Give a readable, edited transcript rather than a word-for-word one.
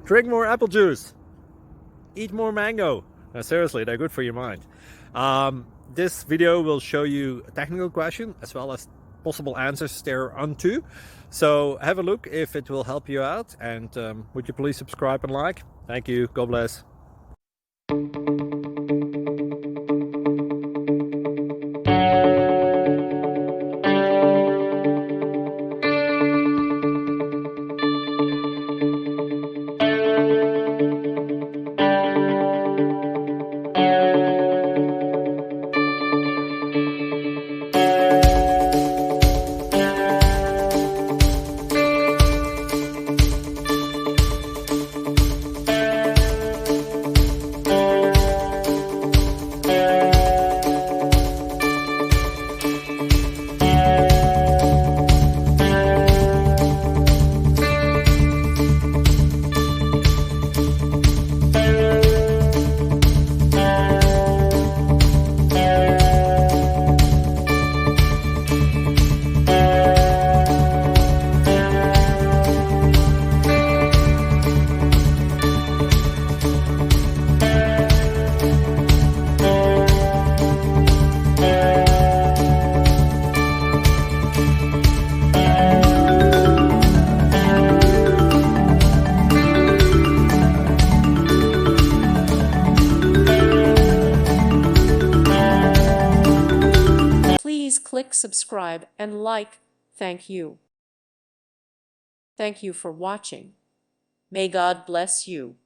Drink more apple juice. Eat more mango. No, seriously, they're good for your mind. This video will show you a technical question as well as possible answers thereunto. So have a look if it will help you out, and would you please subscribe and like? Thank you. God bless. Please click subscribe and like. Thank you. Thank you for watching. May God bless you.